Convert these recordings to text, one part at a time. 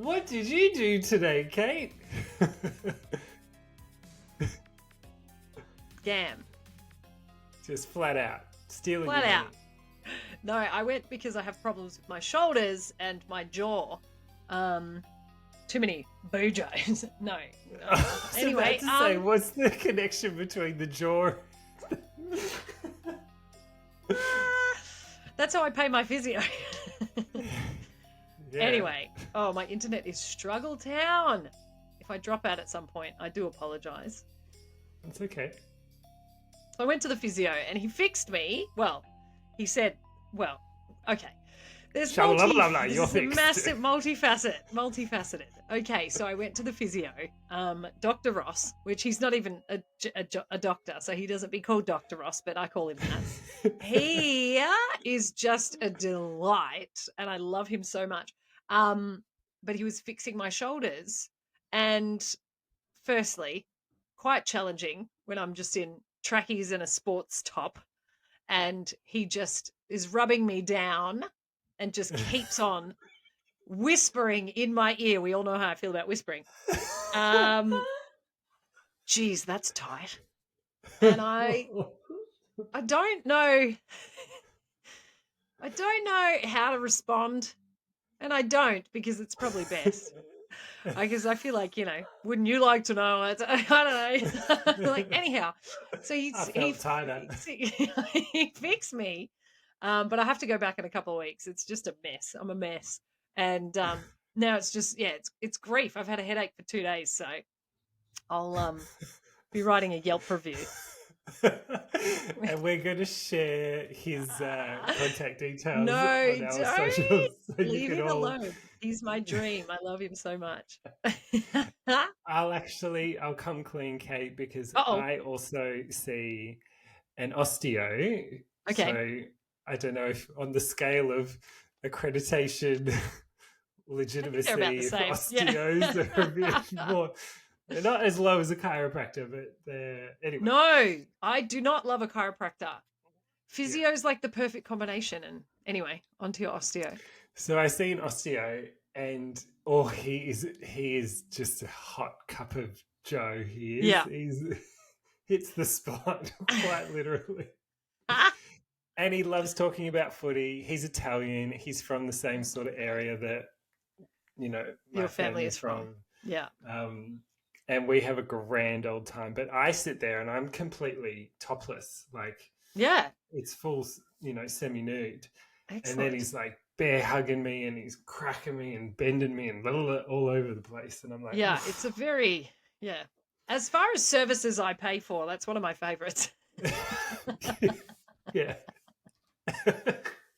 What did you do today, Kate? Scam. Just flat out stealing Flat your out. money. No, I went because I have problems with my shoulders and my jaw. Too many bojos. No. I was Anyway, about to say, what's the connection between the jaw? That's how I pay my physio. Yeah. Anyway, my internet is struggle town. If I drop out at some point, I do apologize. It's okay. So I went to the physio and he fixed me. Well, he said, okay. There's You're fixed. massive, multifaceted. Okay, so I went to the physio, Dr. Ross, which he's not even a doctor, so he doesn't be called Dr. Ross, but I call him that. He is just a delight, and I love him so much. But he was fixing my shoulders, and firstly, quite challenging when I'm just in trackies and a sports top, and he just is rubbing me down and just keeps on whispering in my ear. We all know how I feel about whispering. Geez, that's tight. And I don't know. I don't know how to respond. And I don't, because it's probably best. Because I feel like, wouldn't you like to know? I don't know. Anyhow. So he fixed me. But I have to go back in a couple of weeks. It's just a mess. I'm a mess. And now it's just, it's grief. I've had a headache for 2 days, so I'll be writing a Yelp review. And we're going to share his contact details No, on our socials. So leave him alone. He's my dream. I love him so much. I'll come clean, Kate, because I also see an osteo. Okay. So I don't know if on the scale of accreditation, legitimacy, if osteos are a bit more. They're not as low as a chiropractor, but they're anyway. No, I do not love a chiropractor. Physio is like the perfect combination. And anyway, onto your osteo. So I see an osteo, and he is just a hot cup of Joe. He is. Yeah. He's hits the spot quite literally. And he loves talking about footy. He's Italian. He's from the same sort of area that your family is from. Yeah. And we have a grand old time. But I sit there and I'm completely topless. It's full, semi-nude. Excellent. And then he's like bear hugging me and he's cracking me and bending me and all over the place. And I'm like, yeah, it's a very, As far as services I pay for, that's one of my favorites. Yeah.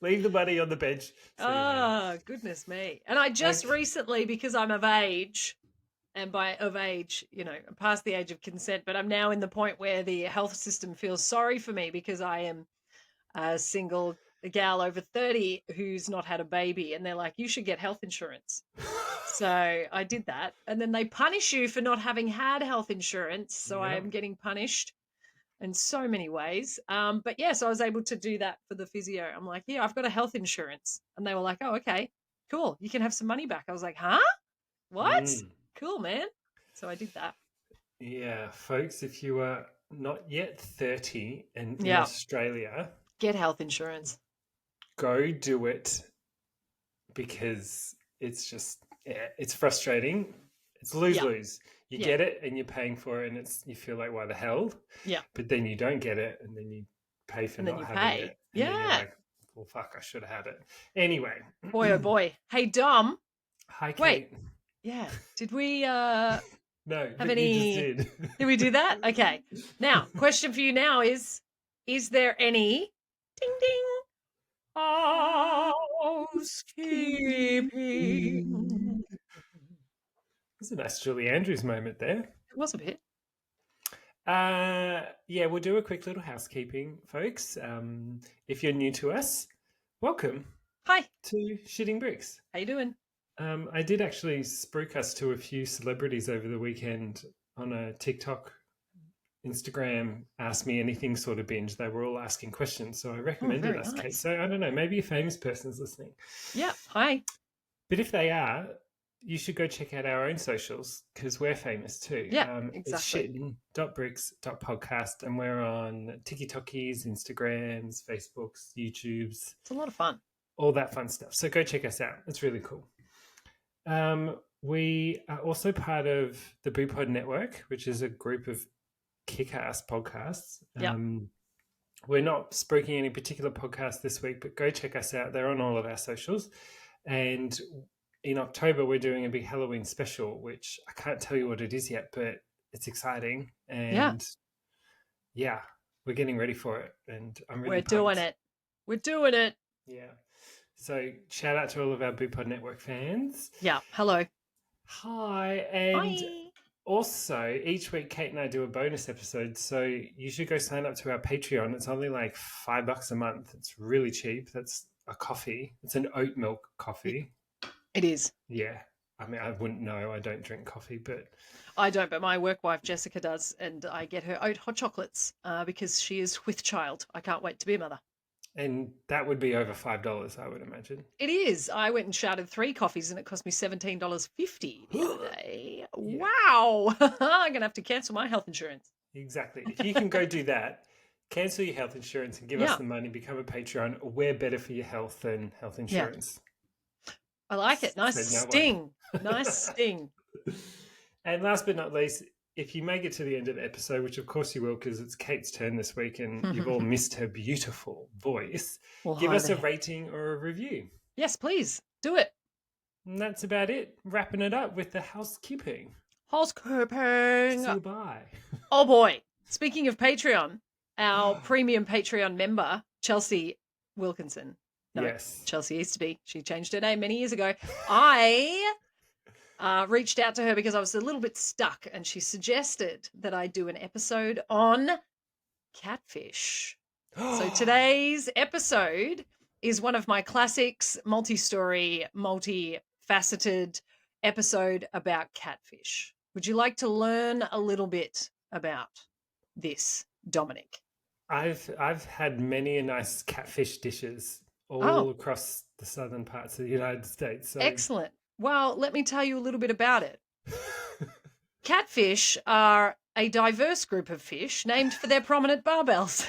Leave the money on the bench. Goodness me. And I just recently, because I'm of age, and by of age, I'm past the age of consent, but I'm now in the point where the health system feels sorry for me because I am a single gal over 30 who's not had a baby. And they're like, you should get health insurance. So I did that. And then they punish you for not having had health insurance. So I am getting punished in so many ways. But so I was able to do that for the physio. I'm like, I've got a health insurance. And they were like, oh, okay, cool. You can have some money back. I was like, huh? What? Cool, man. So I did that. Yeah, folks, if you are not yet 30 and in Australia, get health insurance. Go do it, because it's just, it's frustrating. It's lose-lose. You get it and you're paying for it, and you feel like, why the hell? Yeah. But then you don't get it, and then you pay for not having it. And then you're like, well, fuck, I should have had it. Anyway. Boy, oh boy. Hey, Dom. Hi, Kate. Wait. Yeah. Did we no, have any? You just did we do that? Okay. Now, question for you now is there any ding ding housekeeping? There's a nice Julie Andrews moment there. It was a bit. We'll do a quick little housekeeping, folks. If you're new to us, welcome. Hi. To Shitting Bricks. How you doing? I did actually spruik us to a few celebrities over the weekend on a TikTok, Instagram, Ask Me Anything sort of binge. They were all asking questions, so I recommended us, nice. Kate. So I don't know, maybe a famous person's listening. Yeah, hi. But if they are, you should go check out our own socials because we're famous too. Yeah, It's exactly. shitten.bricks.podcast, and we're on TikTokies, Instagrams, Facebooks, YouTubes, It's a lot of fun. all that fun stuff. So go check us out. It's really cool. We are also part of the BooPod Network, which is a group of kick-ass podcasts. Yeah. We're not spooking any particular podcast this week, but go check us out. They're on all of our socials. And in October, we're doing a big Halloween special, which I can't tell you what it is yet, but it's exciting. And yeah we're getting ready for it. And I'm really doing it. We're doing it. Yeah. So shout out to all of our BooPod Network fans. Yeah. Hello. Hi. And Hi. also, each week, Kate and I do a bonus episode. So you should go sign up to our Patreon. It's only like $5 a month. It's really cheap. That's a coffee. It's an oat milk coffee. It is. Yeah. I mean, I wouldn't know. I don't drink coffee, but... I don't, but my work wife, Jessica, does. And I get her oat hot chocolates because she is with child. I can't wait to be a mother. And that would be over $5, I would imagine. It is. I went and shouted 3 coffees and it cost me $17.50 the other day. Yeah. Wow. I'm going to have to cancel my health insurance. Exactly. If you can go do that, cancel your health insurance and give us the money, become a Patreon. We're better for your health than health insurance. Yeah. I like it. Nice sting. Nice sting. And last but not least, if you make it to the end of the episode, which of course you will because it's Kate's turn this week and you've all missed her beautiful voice, give us a rating or a review. Yes, please. Do it. And that's about it. Wrapping it up with the housekeeping. Housekeeping. So bye. Oh boy. Speaking of Patreon, our premium Patreon member, Chelsea Wilkinson. No, yes. Chelsea Easterby. She changed her name many years ago. I reached out to her because I was a little bit stuck and she suggested that I do an episode on catfish. So today's episode is one of my classics, multi-story, multi-faceted episode about catfish. Would you like to learn a little bit about this, Dominic? I've had many a nice catfish dishes all across the southern parts of the United States. So. Excellent. Well, let me tell you a little bit about it. Catfish are a diverse group of fish named for their prominent barbels,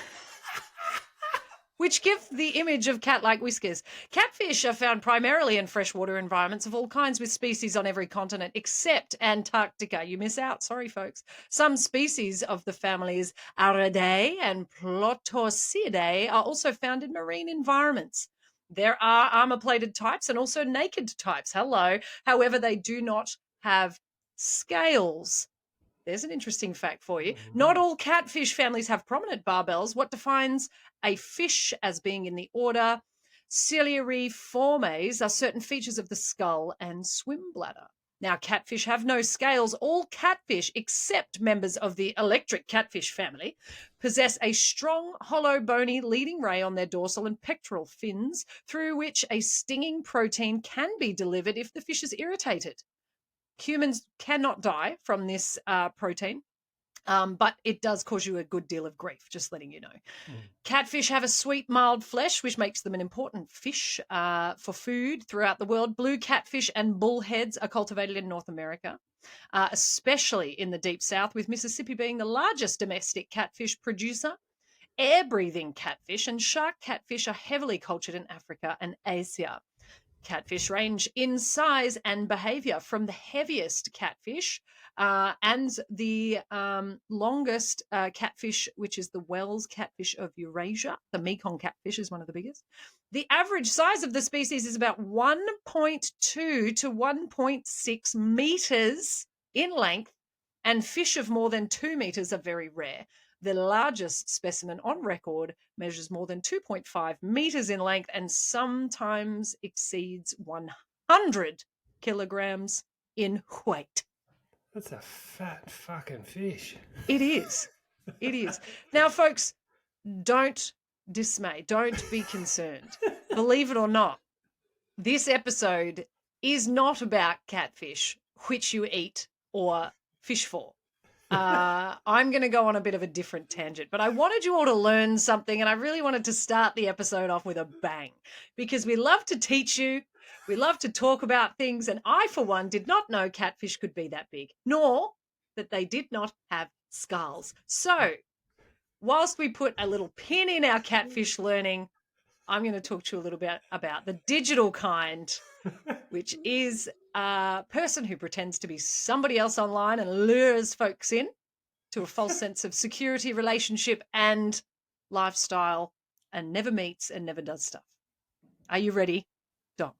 which give the image of cat-like whiskers. Catfish are found primarily in freshwater environments of all kinds with species on every continent except Antarctica. You miss out. Sorry, folks. Some species of the families Aridae and Plotorcidae are also found in marine environments. There are armor-plated types and also naked types. Hello. However, they do not have scales. There's an interesting fact for you. Not all catfish families have prominent barbels. What defines a fish as being in the order Ciliariiformes are certain features of the skull and swim bladder. Now, catfish have no scales. All catfish, except members of the electric catfish family, possess a strong, hollow, bony leading ray on their dorsal and pectoral fins through which a stinging protein can be delivered if the fish is irritated. Humans cannot die from this protein, but it does cause you a good deal of grief, just letting you know. Catfish have a sweet, mild flesh, which makes them an important fish for food throughout the world. Blue catfish and bullheads are cultivated in North America, especially in the Deep South, with Mississippi being the largest domestic catfish producer. Air-breathing catfish and shark catfish are heavily cultured in Africa and Asia. Catfish range in size and behavior from the heaviest catfish and the longest catfish, which is the Wells catfish of Eurasia. The Mekong catfish is one of the biggest. The average size of the species is about 1.2 to 1.6 meters in length, and fish of more than 2 meters are very rare. The largest specimen on record measures more than 2.5 meters in length and sometimes exceeds 100 kilograms in weight. That's a fat fucking fish. It is. It is. Now, folks, don't dismay. Don't be concerned. Believe it or not, this episode is not about catfish, which you eat or fish for. I'm going to go on a bit of a different tangent, but I wanted you all to learn something, and I really wanted to start the episode off with a bang because we love to teach you, We love to talk about things, and I, for one, did not know catfish could be that big, nor that they did not have skulls. So, whilst we put a little pin in our catfish learning, I'm going to talk to you a little bit about the digital kind, which is a person who pretends to be somebody else online and lures folks in to a false sense of security, relationship, and lifestyle, and never meets and never does stuff. Are you ready, Dom?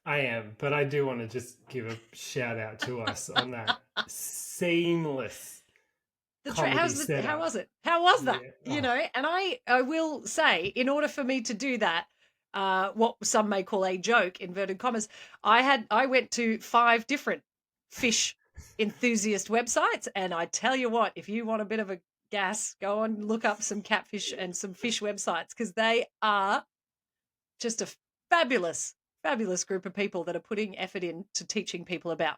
I am, but I do want to just give a shout out to us on that seamless how was it? How was that? Yeah. You know, and I will say, in order for me to do that, what some may call a joke, inverted commas, I went to 5 different fish enthusiast websites, and I tell you what, if you want a bit of a gas, go and look up some catfish and some fish websites, because they are just a fabulous group of people that are putting effort into teaching people about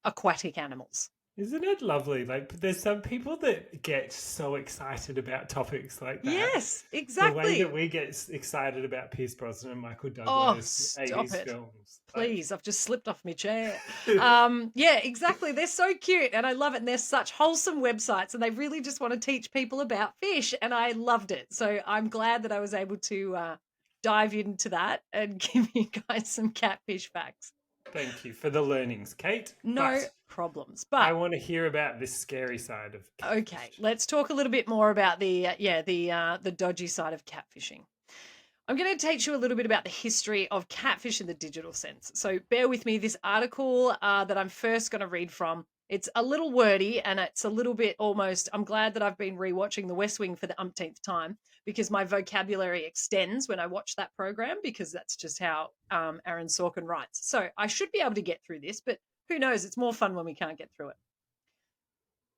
aquatic animals. Isn't it lovely? Like, there's some people that get so excited about topics like that. Yes, exactly. The way that we get excited about Pierce Brosnan and Michael Douglas, 80s films. Please, I've just slipped off my chair. Yeah, exactly. They're so cute, and I love it. And they're such wholesome websites, and they really just want to teach people about fish, and I loved it. So I'm glad that I was able to dive into that and give you guys some catfish facts. Thank you for the learnings, Kate. No problems. But I want to hear about this scary side of catfishing. Okay, let's talk a little bit more about the dodgy side of catfishing. I'm going to teach you a little bit about the history of catfish in the digital sense. So bear with me. This article that I'm first going to read from, it's a little wordy, and it's a little bit almost, I'm glad that I've been rewatching The West Wing for the umpteenth time, because my vocabulary extends when I watch that program, because that's just how Aaron Sorkin writes. So I should be able to get through this, but who knows? It's more fun when we can't get through it.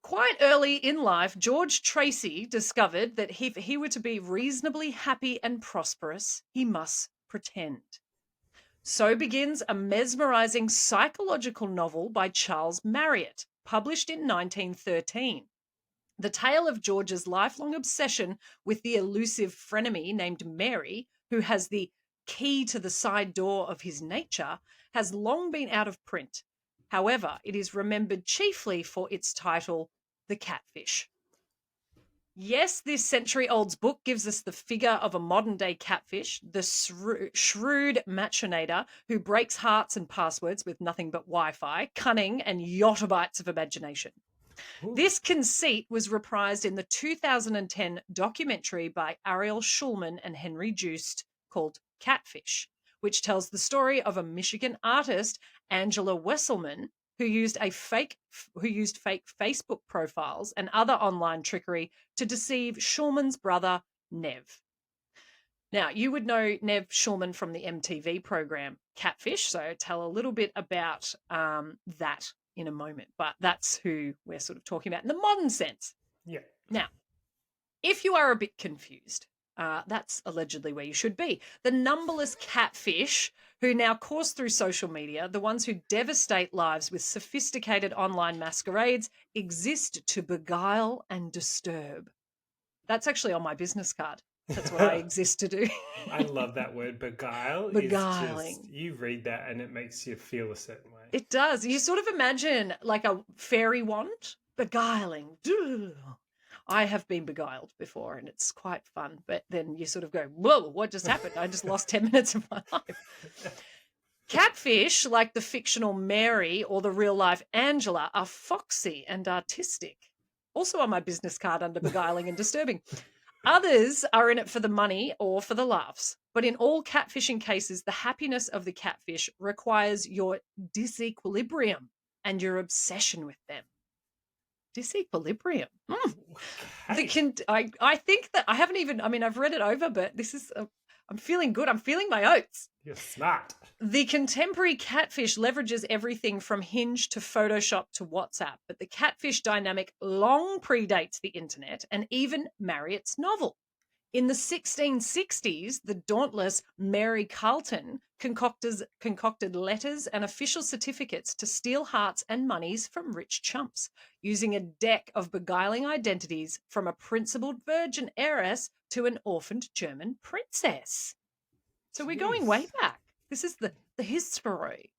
Quite early in life, George Tracy discovered that if he were to be reasonably happy and prosperous, he must pretend. So begins a mesmerizing psychological novel by Charles Marriott, published in 1913. The tale of George's lifelong obsession with the elusive frenemy named Mary, who has the key to the side door of his nature, has long been out of print. However, it is remembered chiefly for its title, The Catfish. Yes, this century-old book gives us the figure of a modern-day catfish, the shrewd machinator who breaks hearts and passwords with nothing but Wi-Fi, cunning, and yottabytes of imagination. Ooh. This conceit was reprised in the 2010 documentary by Ariel Schulman and Henry Joost called Catfish, which tells the story of a Michigan artist, Angela Wesselman, who used fake Facebook profiles and other online trickery to deceive Schulman's brother, Nev. Now, you would know Nev Schulman from the MTV program Catfish, so I'll tell a little bit about that in a moment, but that's who we're sort of talking about in the modern sense. Yeah. Now, if you are a bit confused, that's allegedly where you should be. The numberless catfish who now course through social media, the ones who devastate lives with sophisticated online masquerades, exist to beguile and disturb. That's actually on my business card. That's what I exist to do. I love that word, beguile. Beguiling. You read that and it makes you feel a certain way. It does. You sort of imagine like a fairy wand, beguiling. I have been beguiled before, and it's quite fun. But then you sort of go, whoa, what just happened? I just lost 10 minutes of my life. Catfish, like the fictional Mary or the real-life Angela, are foxy and artistic. Also on my business card under beguiling and disturbing. Others are in it for the money or for the laughs. But in all catfishing cases, the happiness of the catfish requires your disequilibrium and your obsession with them. Disequilibrium. Okay. I think that I haven't even, I've read it over, but this is, I'm feeling good. I'm feeling my oats. You're smart. The contemporary catfish leverages everything from Hinge to Photoshop to WhatsApp, but the catfish dynamic long predates the internet and even Marriott's novel. In the 1660s, the dauntless Mary Carleton concocted letters and official certificates to steal hearts and monies from rich chumps, using a deck of beguiling identities from a principled virgin heiress to an orphaned German princess. So we're going way back. This is the the history.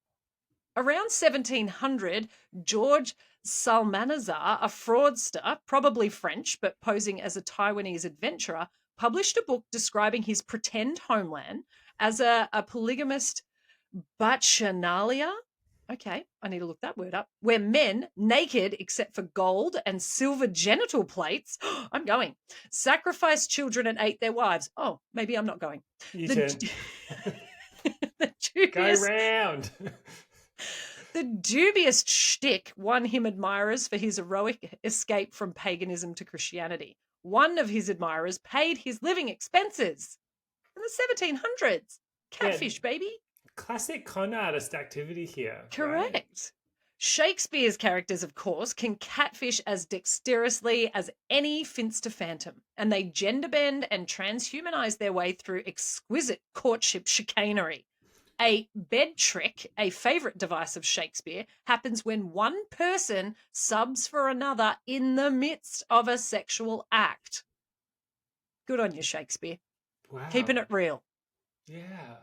Around 1700, George Salmanazar, a fraudster, probably French, but posing as a Taiwanese adventurer, published a book describing his pretend homeland as a polygamist bacchanalia. Okay, I need to look that word up. Where men, naked except for gold and silver genital plates, I'm going, sacrificed children and ate their wives. Oh, maybe I'm not going. You turn. Go round. The dubious shtick won him admirers for his heroic escape from paganism to Christianity. One of his admirers paid his living expenses in the 1700s. Catfish, baby. Classic con artist activity here. Correct. Right? Shakespeare's characters, of course, can catfish as dexterously as any Finster phantom, and they gender bend and transhumanize their way through exquisite courtship chicanery. A bed trick, a favourite device of Shakespeare, happens when one person subs for another in the midst of a sexual act. Good on you, Shakespeare. Wow. Keeping it real. Yeah.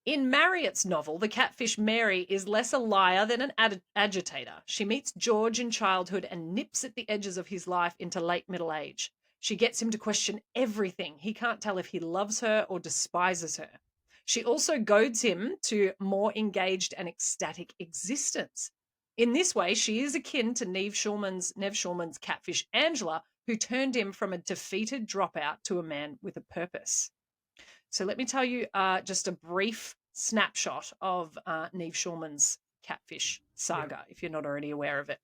In Marriott's novel, the catfish Mary is less a liar than an agitator. She meets George in childhood and nips at the edges of his life into late middle age. She gets him to question everything. He can't tell if he loves her or despises her. She also goads him to more engaged and ecstatic existence. In this way, she is akin to Nev Schulman's catfish Angela, who turned him from a defeated dropout to a man with a purpose. So let me tell you just a brief snapshot of Nev Schulman's catfish saga, if you're not already aware of it.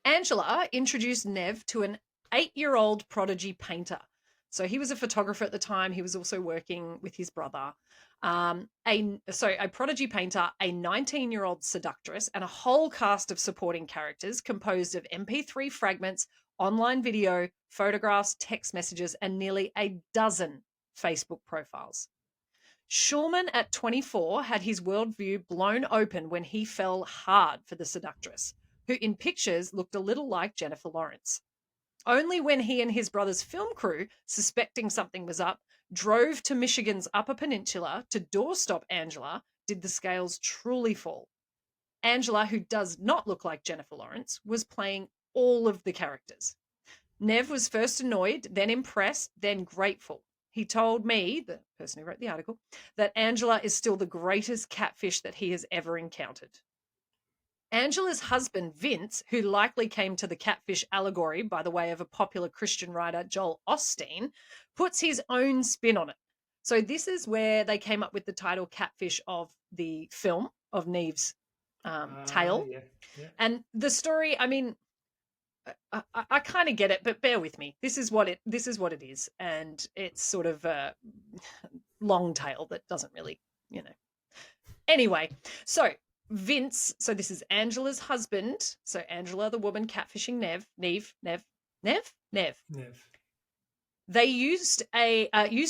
Angela introduced Nev to an 8-year-old prodigy painter. So he was a photographer at the time. He was also working with his brother. A prodigy painter, a 19-year-old seductress, and a whole cast of supporting characters composed of MP3 fragments, online video, photographs, text messages, and nearly a dozen Facebook profiles. Schulman at 24 had his worldview blown open when he fell hard for the seductress, who in pictures looked a little like Jennifer Lawrence. Only when he and his brother's film crew, suspecting something was up, drove to Michigan's Upper Peninsula to doorstop Angela did the scales truly fall. Angela, who does not look like Jennifer Lawrence, was playing all of the characters. Nev was first annoyed, then impressed, then grateful. He told me, the person who wrote the article, that Angela is still the greatest catfish that he has ever encountered. Angela's husband, Vince, who likely came to the catfish allegory by the way of a popular Christian writer, Joel Osteen, puts his own spin on it. So this is where they came up with the title Catfish of the film, of Nev's tale. Yeah. And the story, I mean, I kind of get it, but bear with me. This is what it is, and it's sort of a long tail that doesn't really, Anyway, so Vince, so this is Angela's husband. So Angela, the woman catfishing Nev. They used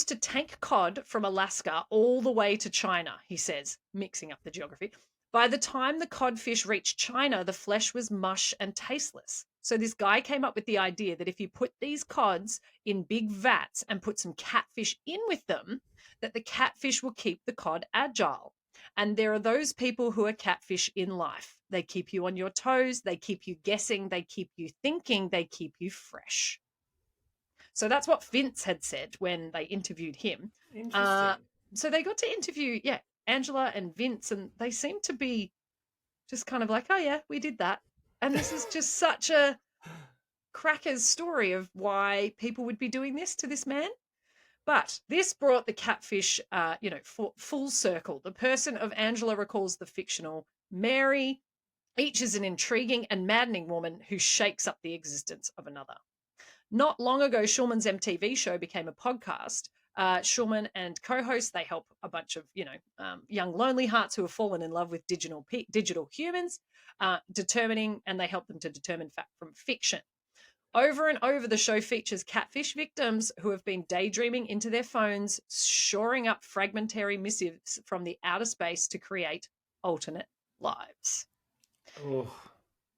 to tank cod from Alaska all the way to China, he says, mixing up the geography. By the time the codfish reached China, the flesh was mush and tasteless. So this guy came up with the idea that if you put these cods in big vats and put some catfish in with them, that the catfish will keep the cod agile. And there are those people who are catfish in life. They keep you on your toes. They keep you guessing. They keep you thinking. They keep you fresh. So that's what Vince had said when they interviewed him. Interesting. So they got to interview, Angela and Vince, and they seem to be just kind of like, oh, yeah, we did that. And this is just such a cracker's story of why people would be doing this to this man. But this brought the catfish, full circle. The person of Angela recalls the fictional Mary. Each is an intriguing and maddening woman who shakes up the existence of another. Not long ago, Schulman's MTV show became a podcast. Schulman and co-hosts, they help a bunch of, young lonely hearts who have fallen in love with digital humans, and they help them to determine fact from fiction. Over and over, the show features catfish victims who have been daydreaming into their phones, shoring up fragmentary missives from the outer space to create alternate lives. Oh.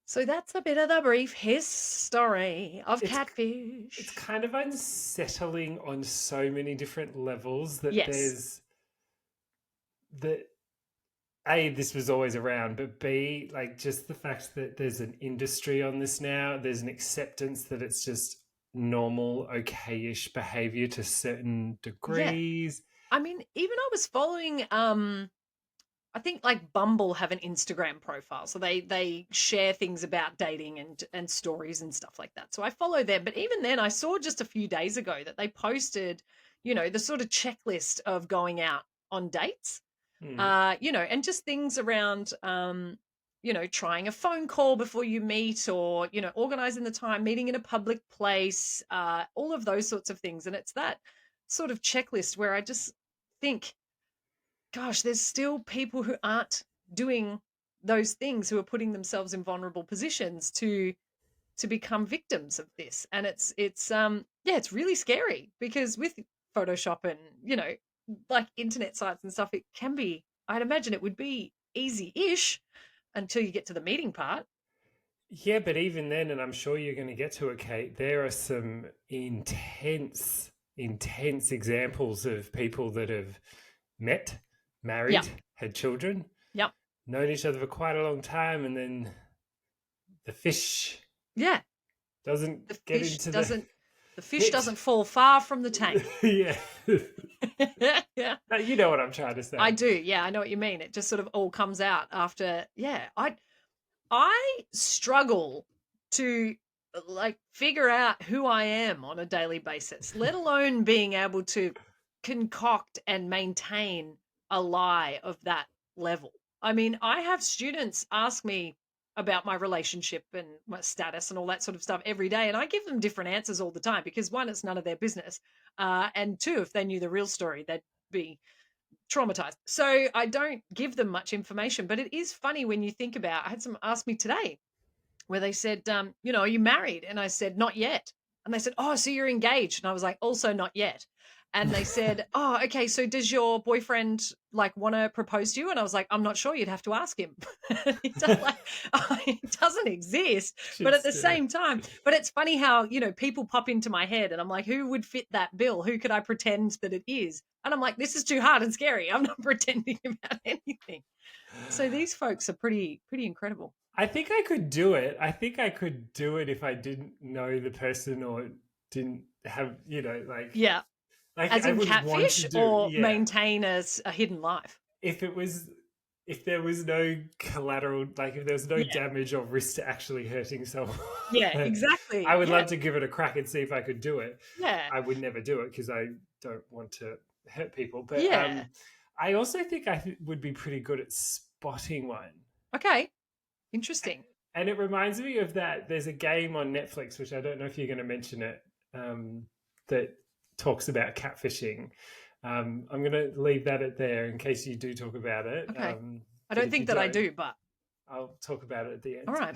So that's a bit of the brief history of catfish. It's kind of unsettling on so many different levels that yes. A, this was always around, but B, like just the fact that there's an industry on this now, there's an acceptance that it's just normal, okay-ish behavior to certain Yeah. degrees. I mean, even I was following I think like Bumble have an Instagram profile, so they share things about dating and stories and stuff like that. So I follow them, but even then, I saw just a few days ago that they posted, the sort of checklist of going out on dates, and just things around, trying a phone call before you meet, or organizing the time, meeting in a public place, all of those sorts of things, and it's that sort of checklist where I just think, gosh, there's still people who aren't doing those things, who are putting themselves in vulnerable positions to become victims of this. And it's really scary, because with Photoshop and, like internet sites and stuff, it can be, I'd imagine it would be easy-ish until you get to the meeting part. Yeah, but even then, and I'm sure you're going to get to it, Kate, there are some intense examples of people that have met, married, Yeah. had children, Yep. known each other for quite a long time, and then the fish Yeah. doesn't The get fish into doesn't the fish pit. doesn't fall far from the tank. Yeah. Yeah. You know what I'm trying to say. I do. Yeah, I know what you mean. It just sort of all comes out after. Yeah, I struggle to like figure out who I am on a daily basis, let alone being able to concoct and maintain a lie of that level. I mean, I have students ask me about my relationship and my status and all that sort of stuff every day, and I give them different answers all the time, because one, it's none of their business, and two, if they knew the real story, they'd be traumatized. So I don't give them much information. But it is funny when you think about, I had someone ask me today where they said, are you married? And I said, not yet. And they said, oh, so you're engaged. And I was like, also not yet. And they said, oh, okay, so does your boyfriend like want to propose to you? And I was like, I'm not sure, you'd have to ask him. It doesn't exist. But at the same time, but it's funny how, people pop into my head and I'm like, who would fit that bill? Who could I pretend that it is? And I'm like, this is too hard and scary. I'm not pretending about anything. So these folks are pretty incredible. I think I could do it. I think I could do it if I didn't know the person or didn't have, Yeah. Like as in catfish or maintain a hidden life. If there was no collateral, like if there was no damage or risk to actually hurting someone. Yeah, exactly. I would love to give it a crack and see if I could do it. Yeah. I would never do it because I don't want to hurt people. But I also think I would be pretty good at spotting one. Okay. Interesting. And it reminds me of that. There's a game on Netflix, which I don't know if you're going to mention it, that talks about catfishing. I'm going to leave that at there in case you do talk about it. Okay. I don't think that I do, but I'll talk about it at the end. All right.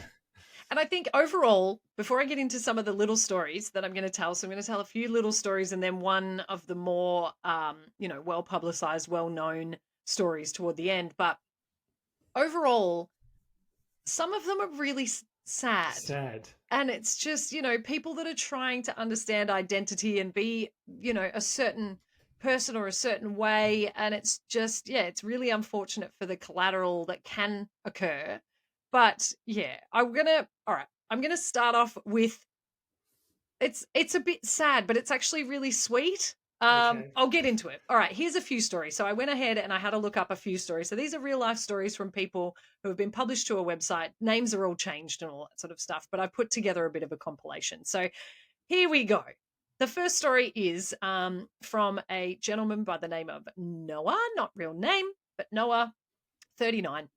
And I think overall, before I get into some of the little stories that I'm going to tell, so I'm going to tell a few little stories and then one of the more, well-publicized, well-known stories toward the end. But overall, some of them are really sad. And it's just, people that are trying to understand identity and be, a certain person or a certain way. And it's just, it's really unfortunate for the collateral that can occur. But I'm going to start off with, it's a bit sad, but it's actually really sweet. Okay. I'll get into it. All right, here's a few stories. So I went ahead and I had to look up a few stories. So these are real life stories from people who have been published to a website. Names are all changed and all that sort of stuff, but I put together a bit of a compilation. So here we go. The first story is from a gentleman by the name of Noah, not real name, but Noah, 39.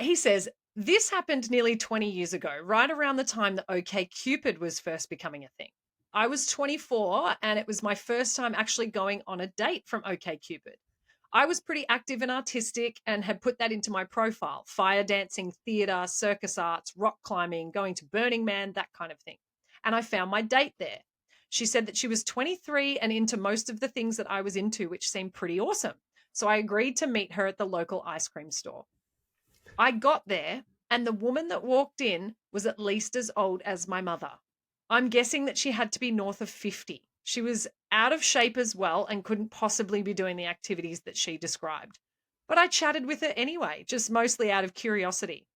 He says, this happened nearly 20 years ago, right around the time that OkCupid was first becoming a thing. I was 24 and it was my first time actually going on a date from OkCupid. I was pretty active and artistic and had put that into my profile: fire dancing, theater, circus arts, rock climbing, going to Burning Man, that kind of thing. And I found my date there. She said that she was 23 and into most of the things that I was into, which seemed pretty awesome. So I agreed to meet her at the local ice cream store. I got there and the woman that walked in was at least as old as my mother. I'm guessing that she had to be north of 50. She was out of shape as well and couldn't possibly be doing the activities that she described. but I chatted with her anyway, just mostly out of curiosity.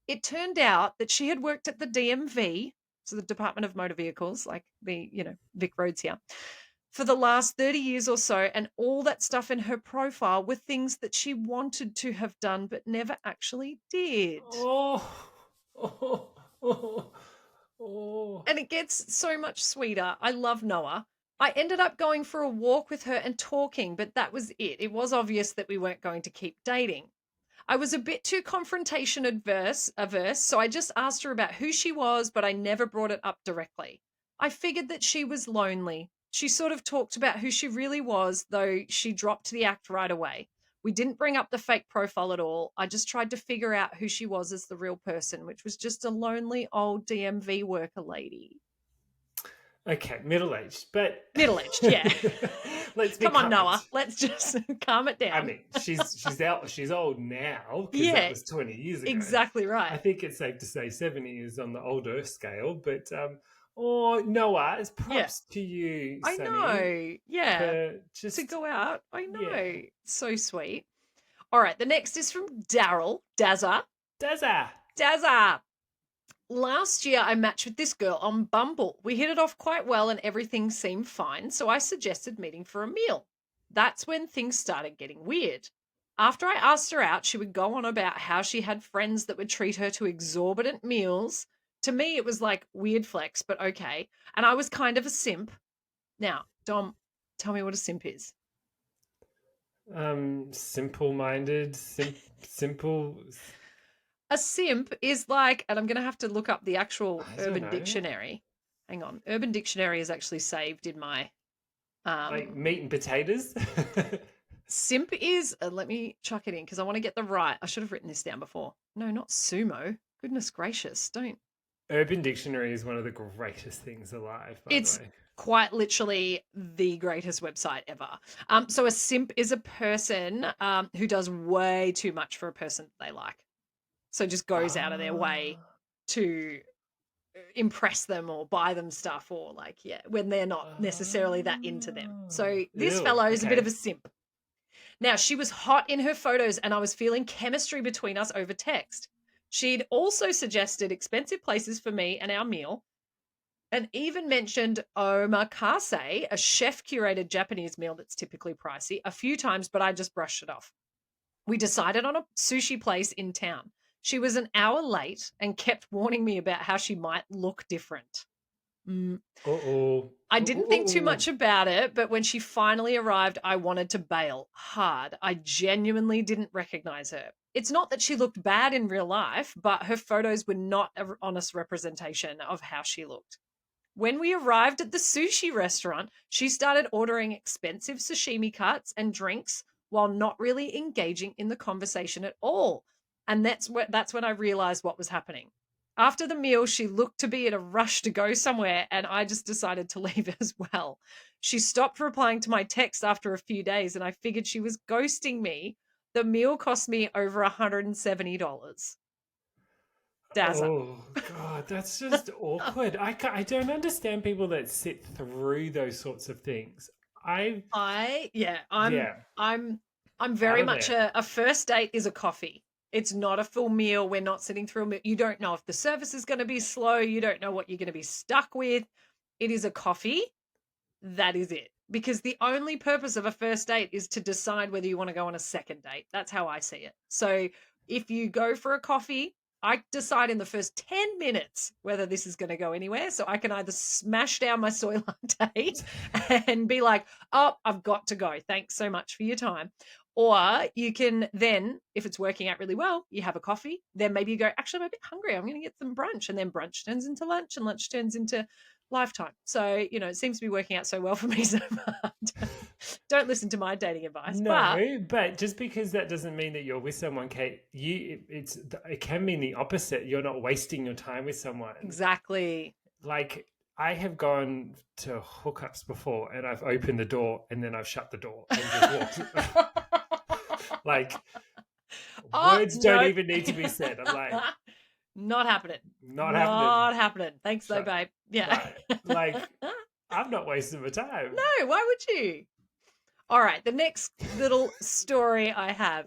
It turned out that she had worked at the DMV, so the Department of Motor Vehicles, like the, Vic Roads here, for the last 30 years or so, and all that stuff in her profile were things that she wanted to have done but never actually did. Oh, oh, oh, oh. And it gets so much sweeter. I love Noah. I ended up going for a walk with her and talking, but that was it. It was obvious that we weren't going to keep dating. I was a bit too confrontation averse, so I just asked her about who she was, but I never brought it up directly. I figured that she was lonely. She sort of talked about who she really was, though she dropped the act right away. We didn't bring up the fake profile at all. I just tried to figure out who she was as the real person, which was just a lonely old DMV worker lady. Okay, middle-aged, but middle-aged, yeah. Let's be Come on, Noah. Let's just calm it down. I mean, she's old now because that was 20 years ago. Exactly right. I think it's safe to say 70 is on the older scale, but Noah, it's props to you, I Sunny, know. Yeah. just to go out. I know. Yeah. So sweet. All right, the next is from Daryl. Dazza. Last year, I matched with this girl on Bumble. We hit it off quite well and everything seemed fine, so I suggested meeting for a meal. That's when things started getting weird. After I asked her out, she would go on about how she had friends that would treat her to exorbitant meals. To me, it was like weird flex, but okay. And I was kind of a simp. Now, Dom, tell me what a simp is. Simple-minded, simple... A simp is like, and I'm going to have to look up the actual Urban Dictionary. Hang on. Urban Dictionary is actually saved in my... like meat and potatoes? Simp is, let me chuck it in because I want to get the right. I should have written this down before. No, not sumo. Goodness gracious, don't. Urban Dictionary is one of the greatest things alive, by the way. Quite literally the greatest website ever. So a simp is a person who does way too much for a person that they like. So just goes out of their way to impress them or buy them stuff or when they're not necessarily that into them. So this fellow is a bit of a simp. Now, she was hot in her photos and I was feeling chemistry between us over text. She'd also suggested expensive places for me and our meal and even mentioned omakase, a chef-curated Japanese meal that's typically pricey, a few times, but I just brushed it off. We decided on a sushi place in town. She was an hour late and kept warning me about how she might look different. I didn't think too much about it, but when she finally arrived, I wanted to bail hard. I genuinely didn't recognize her. It's not that she looked bad in real life, but her photos were not an honest representation of how she looked. When we arrived at the sushi restaurant, she started ordering expensive sashimi cuts and drinks while not really engaging in the conversation at all. And that's when I realized what was happening. After the meal, she looked to be in a rush to go somewhere, and I just decided to leave as well. She stopped replying to my text after a few days, and I figured she was ghosting me. The meal cost me over $170. Dazza. Oh, God, that's just awkward. I don't understand people that sit through those sorts of things. I'm very much a first date is a coffee. It's not a full meal. We're not sitting through a meal. You don't know if the service is going to be slow. You don't know what you're going to be stuck with. It is a coffee. That is it. Because the only purpose of a first date is to decide whether you want to go on a second date. That's how I see it. So if you go for a coffee, I decide in the first 10 minutes whether this is going to go anywhere. So I can either smash down my soy latte and be like, oh, I've got to go. Thanks so much for your time. Or you can then, if it's working out really well, you have a coffee. Then maybe you go, actually, I'm a bit hungry. I'm going to get some brunch. And then brunch turns into lunch and lunch turns into lifetime. So, it seems to be working out so well for me so far. Don't listen to my dating advice. No, but just because that doesn't mean that you're with someone, Kate, it can mean the opposite. You're not wasting your time with someone. Exactly. Like, I have gone to hookups before and I've opened the door and then I've shut the door and just walked. Like, words don't even need to be said. I'm like, not happening. Not happening. Thanks though, babe. Yeah. Like, I'm not wasting my time. No, why would you? All right, the next little story I have.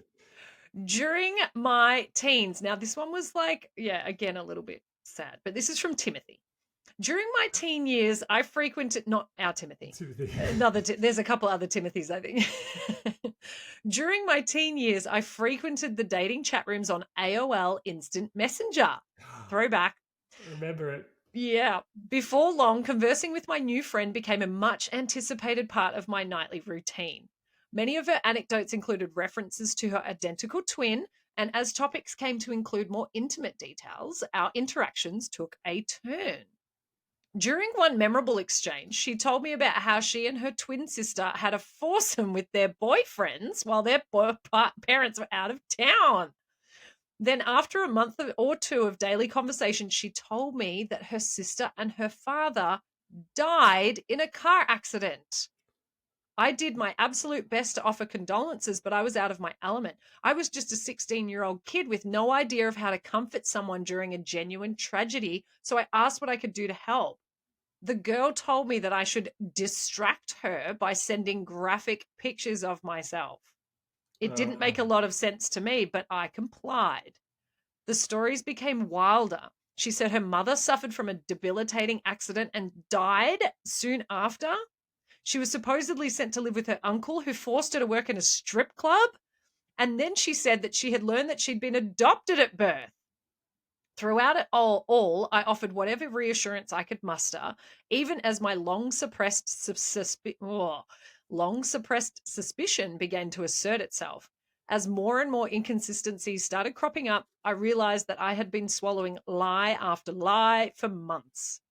During my teens, now this one was like, again, a little bit sad, but this is from Timothy. During my teen years, I frequented, not our Timothy, there's a couple other Timothys, I think. During my teen years, I frequented the dating chat rooms on AOL Instant Messenger. Throwback. Remember it. Yeah. Before long, conversing with my new friend became a much anticipated part of my nightly routine. Many of her anecdotes included references to her identical twin, and as topics came to include more intimate details, our interactions took a turn. During one memorable exchange, she told me about how she and her twin sister had a foursome with their boyfriends while their parents were out of town. Then, after a month or two of daily conversation, she told me that her sister and her father died in a car accident. I did my absolute best to offer condolences, but I was out of my element. I was just a 16-year-old kid with no idea of how to comfort someone during a genuine tragedy, so I asked what I could do to help. The girl told me that I should distract her by sending graphic pictures of myself. It didn't make a lot of sense to me, but I complied. The stories became wilder. She said her mother suffered from a debilitating accident and died soon after. She was supposedly sent to live with her uncle, who forced her to work in a strip club. And then she said that she had learned that she'd been adopted at birth. Throughout it all, I offered whatever reassurance I could muster, even as my long-suppressed suspicion began to assert itself. As more and more inconsistencies started cropping up, I realized that I had been swallowing lie after lie for months.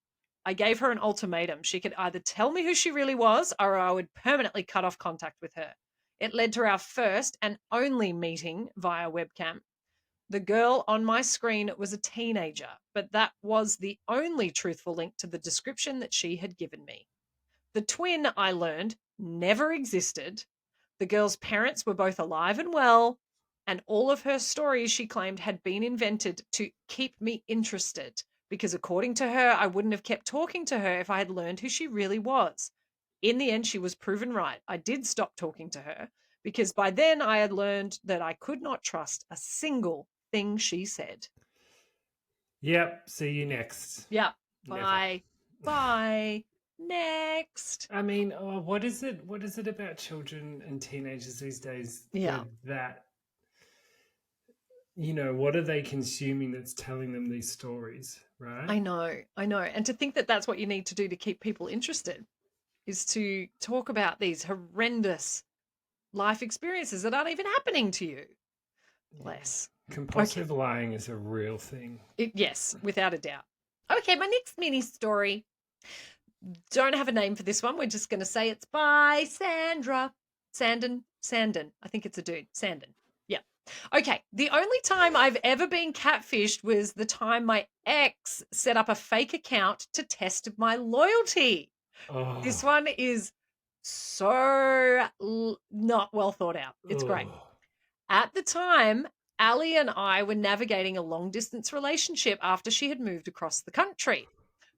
I gave her an ultimatum. She could either tell me who she really was, or I would permanently cut off contact with her. It led to our first and only meeting via webcam. The girl on my screen was a teenager, but that was the only truthful link to the description that she had given me. The twin, I learned, never existed. The girl's parents were both alive and well, and all of her stories, she claimed, had been invented to keep me interested, because according to her, I wouldn't have kept talking to her if I had learned who she really was. In the end, she was proven right. I did stop talking to her, because by then I had learned that I could not trust a single thing she said. Yep. See you next. Yeah. Bye. Bye. Next. I mean, what is it about children and teenagers these days? Yeah. That, what are they consuming that's telling them these stories, right? I know. And to think that that's what you need to do to keep people interested is to talk about these horrendous life experiences that aren't even happening to you. Bless. Compulsive lying is a real thing. Yes, without a doubt. Okay, my next mini story. Don't have a name for this one. We're just going to say it's by Sandra. Sandon. I think it's a dude. Sandon. Yeah. Okay. The only time I've ever been catfished was the time my ex set up a fake account to test my loyalty. Oh. This one is so not well thought out. It's great. At the time, Ali and I were navigating a long-distance relationship after she had moved across the country.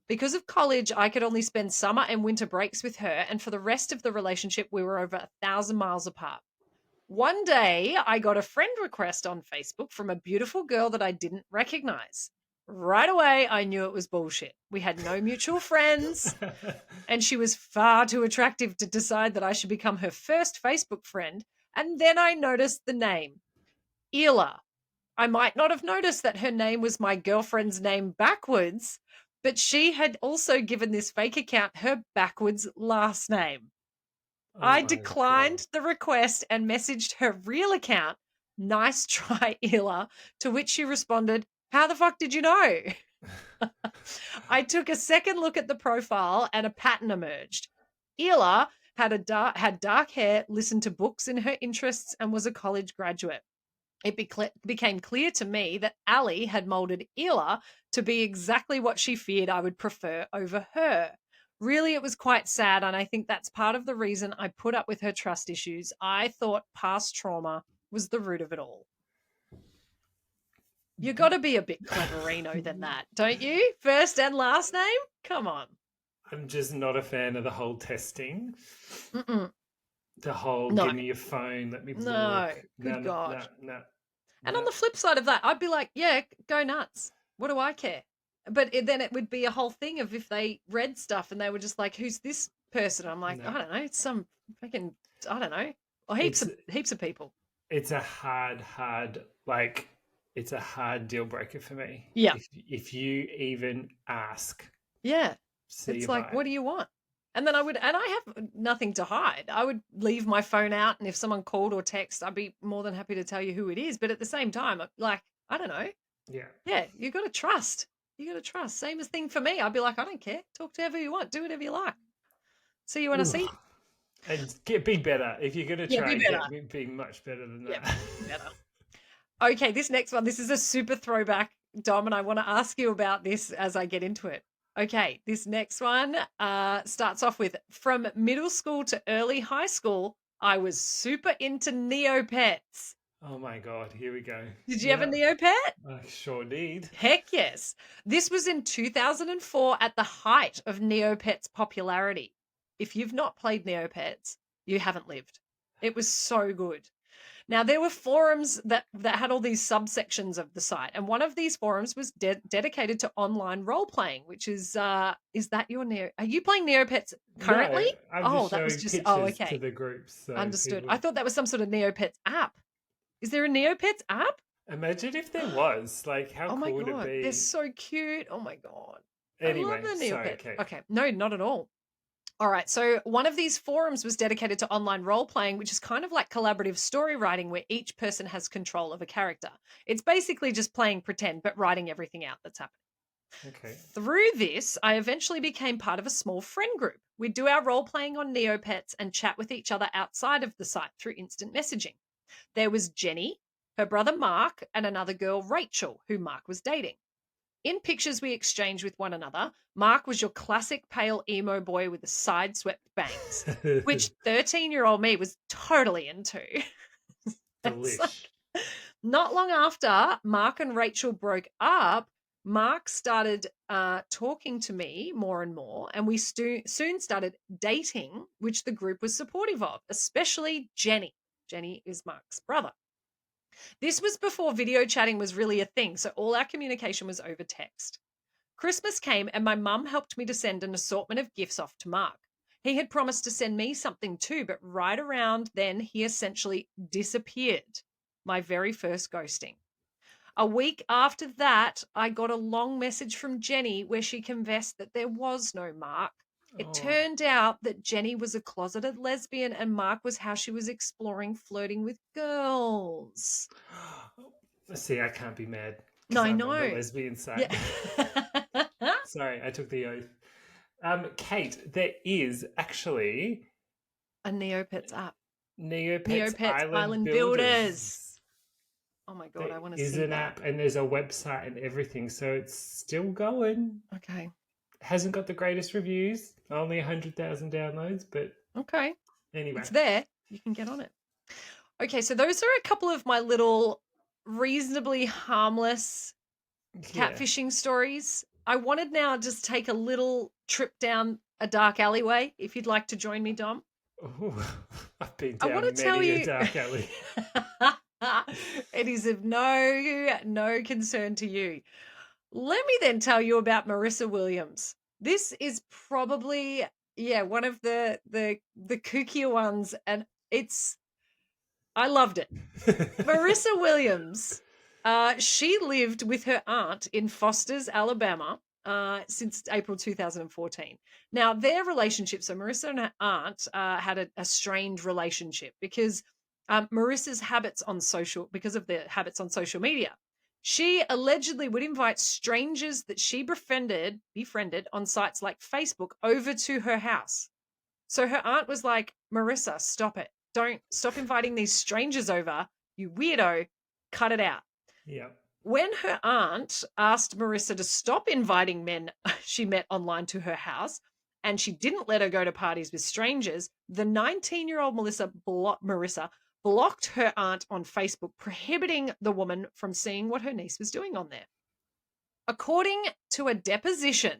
Because of college, I could only spend summer and winter breaks with her, and for the rest of the relationship, we were over 1,000 miles apart. One day, I got a friend request on Facebook from a beautiful girl that I didn't recognize. Right away, I knew it was bullshit. We had no mutual friends, and she was far too attractive to decide that I should become her first Facebook friend. And then I noticed the name, Ela. I might not have noticed that her name was my girlfriend's name backwards, but she had also given this fake account her backwards last name. I declined the request and messaged her real account, "Nice try, Ela," to which she responded, "How the fuck did you know?" I took a second look at the profile and a pattern emerged. Ela had dark hair, listened to books in her interests, and was a college graduate. It became clear to me that Ali had molded Ela to be exactly what she feared I would prefer over her. Really, it was quite sad, and I think that's part of the reason I put up with her trust issues. I thought past trauma was the root of it all. You got to be a bit cleverino than that, don't you? First and last name? Come on. I'm just not a fan of the whole testing. Mm-mm. The whole, give me your phone, let me look. Good God. No. And on the flip side of that, I'd be like, yeah, go nuts. What do I care? But then it would be a whole thing of if they read stuff and they were just like, who's this person? I'm like, I don't know. It's some fucking, I don't know. Or heaps of people. It's a hard, like, it's a hard deal breaker for me. Yeah. If you even ask. Yeah. It's like, what do you want? And then I have nothing to hide. I would leave my phone out, and if someone called or text, I'd be more than happy to tell you who it is. But at the same time, like, I don't know. Yeah. Yeah, you got to trust. You got to trust. Same as thing for me. I'd be like, I don't care. Talk to whoever you want. Do whatever you like. See you when I see you. And be better. If you're going to try, be much better than that. Yeah, better. Okay, this next one. This is a super throwback, Dom, and I want to ask you about this as I get into it. Okay, this next one starts off with, from middle school to early high school, I was super into Neopets. Oh my God, here we go. Did you have a Neopet? I sure did. Heck yes. This was in 2004 at the height of Neopets' popularity. If you've not played Neopets, you haven't lived. It was so good. Now, there were forums that had all these subsections of the site, and one of these forums was dedicated to online role-playing, which is that your Neo? Are you playing Neopets currently? No, that was just okay. To the groups. So understood. I thought that was some sort of Neopets app. Is there a Neopets app? Imagine if there was. Like, how cool would it be? They're so cute. Oh my God. Anyway, I love the Neopets. Okay. No, not at all. All right, so one of these forums was dedicated to online role-playing, which is kind of like collaborative story writing where each person has control of a character. It's basically just playing pretend, but writing everything out that's happening. Okay. Through this, I eventually became part of a small friend group. We'd do our role-playing on Neopets and chat with each other outside of the site through instant messaging. There was Jenny, her brother Mark, and another girl, Rachel, who Mark was dating. In pictures we exchanged with one another, Mark was your classic pale emo boy with the side-swept bangs, which 13-year-old me was totally into. Not long after Mark and Rachel broke up, Mark started talking to me more and more, and we soon started dating, which the group was supportive of, especially Jenny. Jenny is Mark's brother. This was before video chatting was really a thing, so all our communication was over text. Christmas came and my mum helped me to send an assortment of gifts off to Mark. He had promised to send me something too, but right around then he essentially disappeared. My very first ghosting. A week after that, I got a long message from Jenny where she confessed that there was no Mark. It turned out that Jenny was a closeted lesbian and Mark was how she was exploring flirting with girls. See, I can't be mad. No, I know. On the lesbian side. Yeah. Sorry, I took the oath. Kate, there is actually a Neopets app. Neopets Island Builders. Oh my God, I want to see that. There's an app and there's a website and everything, so it's still going. Okay. Hasn't got the greatest reviews, only 100,000 downloads, but okay. Anyway. It's there. You can get on it. Okay, so those are a couple of my little reasonably harmless catfishing stories. I wanted now just take a little trip down a dark alleyway, if you'd like to join me, Dom. Ooh, I've been down a dark alley. It is of no concern to you. Let me then tell you about Marissa Williams. This is probably, one of the kookier ones, and I loved it. Marissa Williams, she lived with her aunt in Foster's, Alabama, since April 2014. Now, their relationship, so Marissa and her aunt had a strained relationship because Marissa's habits on because of the habits on social media. She allegedly would invite strangers that she befriended on sites like Facebook over to her house. So her aunt was like, Marissa, stop it. Don't stop inviting these strangers over. You weirdo, cut it out. Yeah. When her aunt asked Marissa to stop inviting men she met online to her house, and she didn't let her go to parties with strangers, the 19-year-old Marissa blocked her aunt on Facebook, prohibiting the woman from seeing what her niece was doing on there. According to a deposition,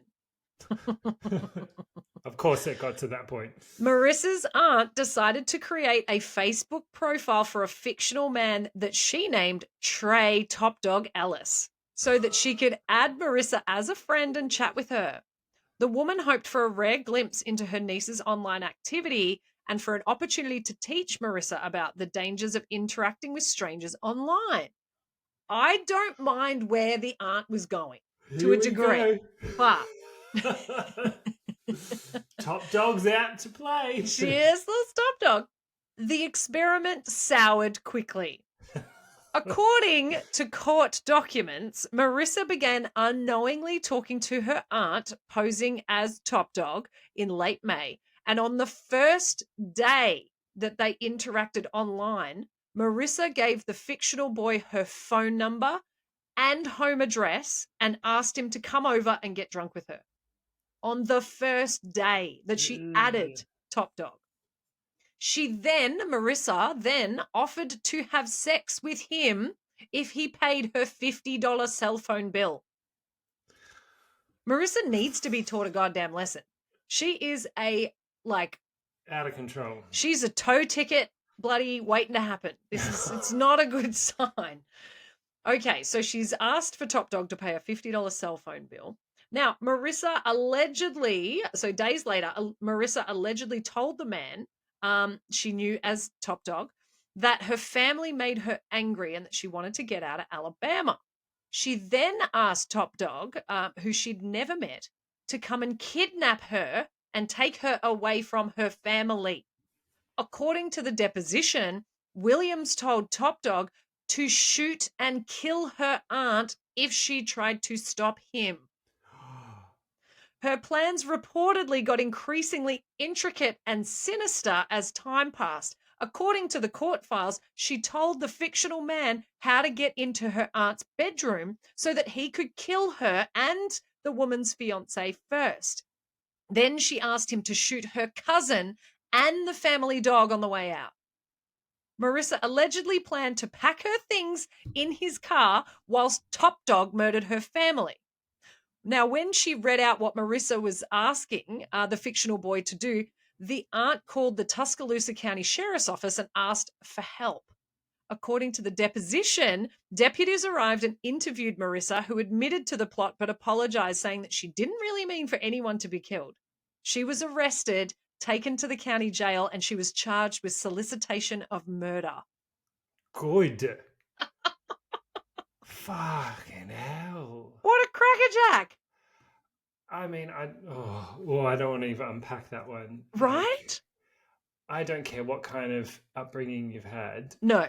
Of course it got to that point. Marissa's aunt decided to create a Facebook profile for a fictional man that she named Trey Top Dog Ellis so that she could add Marissa as a friend and chat with her. The woman hoped for a rare glimpse into her niece's online activity and for an opportunity to teach Marissa about the dangers of interacting with strangers online. I don't mind where the aunt was going to a degree, but Top Dog's out to play. Cheers, little Top Dog. The experiment soured quickly. According to court documents, Marissa began unknowingly talking to her aunt, posing as Top Dog, in late May. And on the first day that they interacted online, Marissa gave the fictional boy her phone number and home address and asked him to come over and get drunk with her. On the first day that she added Top Dog. Marissa then offered to have sex with him if he paid her $50 cell phone bill. Marissa needs to be taught a goddamn lesson. She is out of control. She's a tow ticket bloody waiting to happen. It's not a good sign. Okay, so she's asked for Top Dog to pay a $50 cell phone bill. Now, Marissa allegedly, so days later, Marissa allegedly told the man she knew as Top Dog that her family made her angry and that she wanted to get out of Alabama. She then asked Top Dog, who she'd never met, to come and kidnap her and take her away from her family. According to the deposition, Williams told Top Dog to shoot and kill her aunt if she tried to stop him. Her plans reportedly got increasingly intricate and sinister as time passed. According to the court files, she told the fictional man how to get into her aunt's bedroom so that he could kill her and the woman's fiancé first. Then she asked him to shoot her cousin and the family dog on the way out. Marissa allegedly planned to pack her things in his car whilst Top Dog murdered her family. Now, when she read out what Marissa was asking the fictional boy to do, the aunt called the Tuscaloosa County Sheriff's Office and asked for help. According to the deposition, deputies arrived and interviewed Marissa, who admitted to the plot but apologized, saying that she didn't really mean for anyone to be killed. She was arrested, taken to the county jail, and she was charged with solicitation of murder. Good. Fucking hell. What a crackerjack. I mean, I don't want to even unpack that one. Right? I don't care what kind of upbringing you've had. No.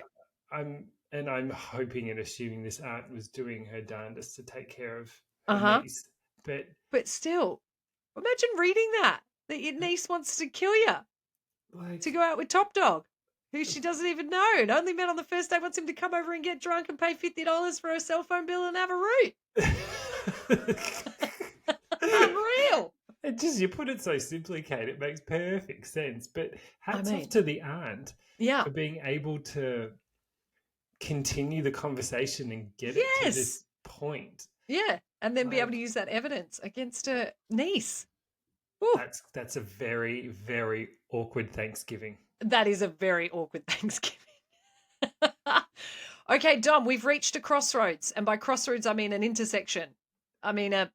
I'm hoping and assuming this aunt was doing her darndest to take care of her niece. But still, imagine reading that your niece wants to kill you. To go out with Top Dog, who she doesn't even know, and only met on the first day, wants him to come over and get drunk and pay $50 for a cell phone bill and have a root. Unreal. You put it so simply, Kate, it makes perfect sense. But hats off to the aunt for being able to continue the conversation and get it to this point. Yeah, and then be able to use that evidence against her niece. Ooh. That's a very, very awkward Thanksgiving. That is a very awkward Thanksgiving. Okay, Dom, we've reached a crossroads. And by crossroads, I mean an intersection. I mean a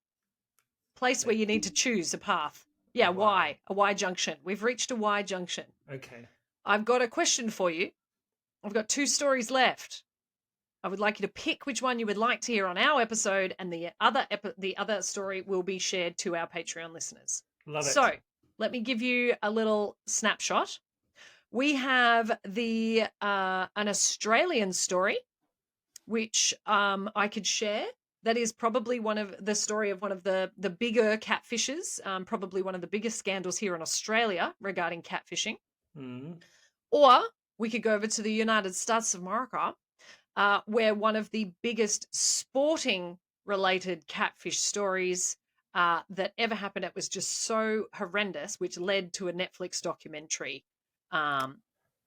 place where you need to choose a path. Yeah, a Y junction. We've reached a Y junction. Okay. I've got a question for you. I've got 2 stories left. I would like you to pick which one you would like to hear on our episode, and the other story will be shared to our Patreon listeners. Love it. So let me give you a little snapshot. We have an Australian story, which I could share. That is probably the story of one of the bigger catfishes, probably one of the biggest scandals here in Australia regarding catfishing. Mm. Or we could go over to the United States of America, where one of the biggest sporting-related catfish stories that ever happened, it was just so horrendous, which led to a Netflix documentary